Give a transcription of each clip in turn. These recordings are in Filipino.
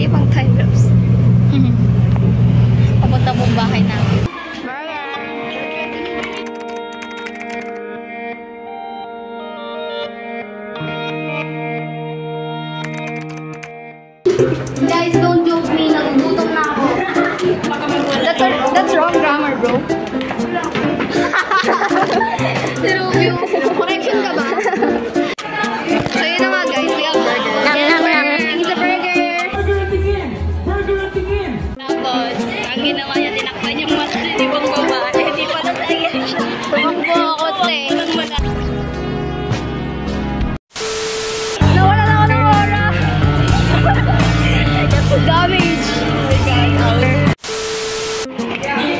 Ibang time lapse. Papunta pong bahay namin. Guys, don't joke me. Nagugutom na ako. That's wrong grammar, bro. Review. Correction ka ba? So yun na nga guys, we have burger. It's a burger. Burger at the end! Burger at the end! Tapos, ang ginawa niya, tinakpan yung mas ibang babae. Hindi pa natagyan siya. Tumakbo ako, te. Nawala na ako ng oras. Damage. Oh my God.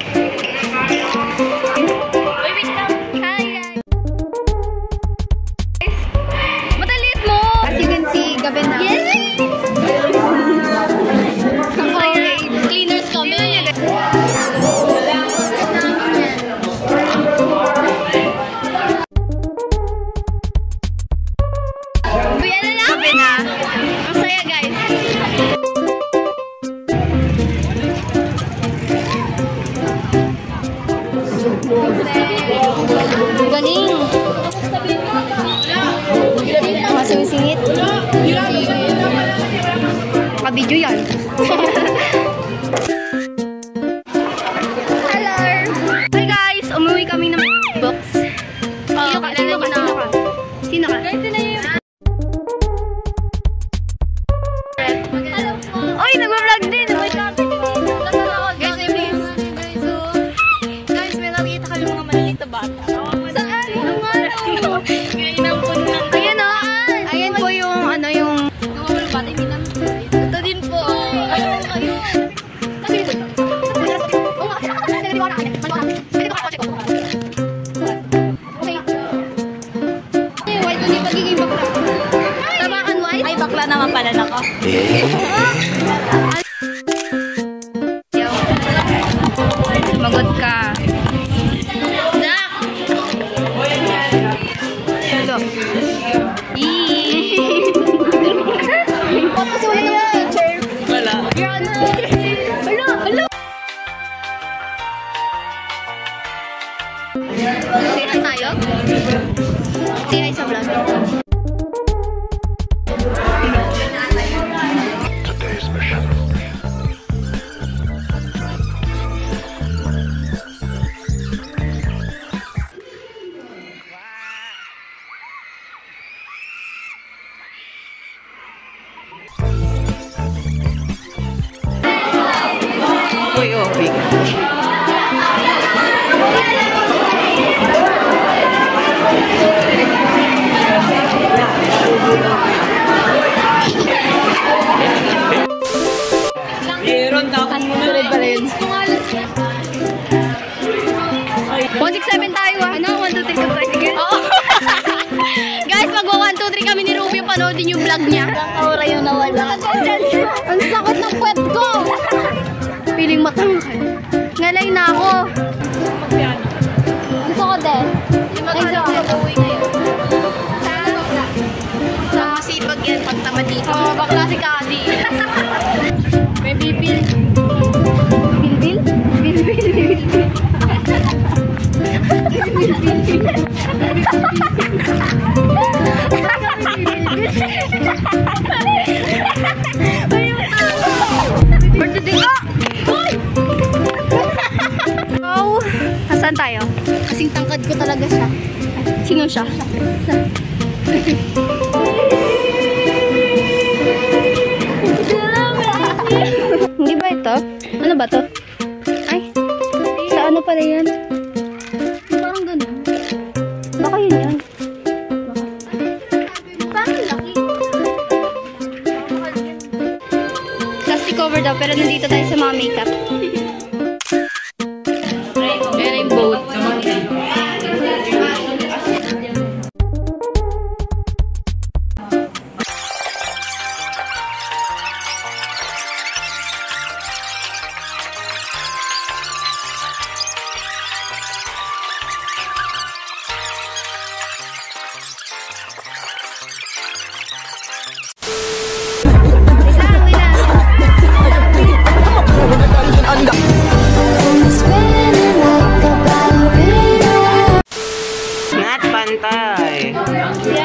Galing! Masing-singit. Maka-video yan. Hello! Hi guys! Umuwi kami ng box. Sino ka? Sino ka? Oy! Nag-vlog din! Guys, may nakita kami mga maliliit na bata. Saan? Ayan o! Ayan po yung ano yung... Ito din po. Tabakan white? Ay, bakla naman pala na ko. Magod ka. Ito. Tapos wala naman picture. Wala. Hala! Say hi tayo? Say hi sa vlog. Today's mission. Uy, oh, big. Meron takan mo na rin. 167 tayo ah. Ano? 1, 2, 3 sa tricycle? Oo. Guys, magwa 1, 2, 3 kami ni Ruby. Panoodin yung vlog niya. Ilang aura yung nawala. Ang sakot ng puwet ko. Piling matangkay. Ngalay na ako. Gusto ko din. Ay, Mag-uwi na yun. sa masipag yan pag naman dito. Bakla si Kadi. May bibil. Bilbil? Bilbil. Birthday ko! Oh! Nasaan tayo? Kasing tangkad ko talaga siya. Sino siya? Hindi ba ito? Ano ba to? Ay! Sa ano pala yan? Parang ganun. Baka yun yan. Parang laki. Plastic cover daw, pero nandito tayo sa mga makeup. Ayan yung boat. Anda. Nat, pantay.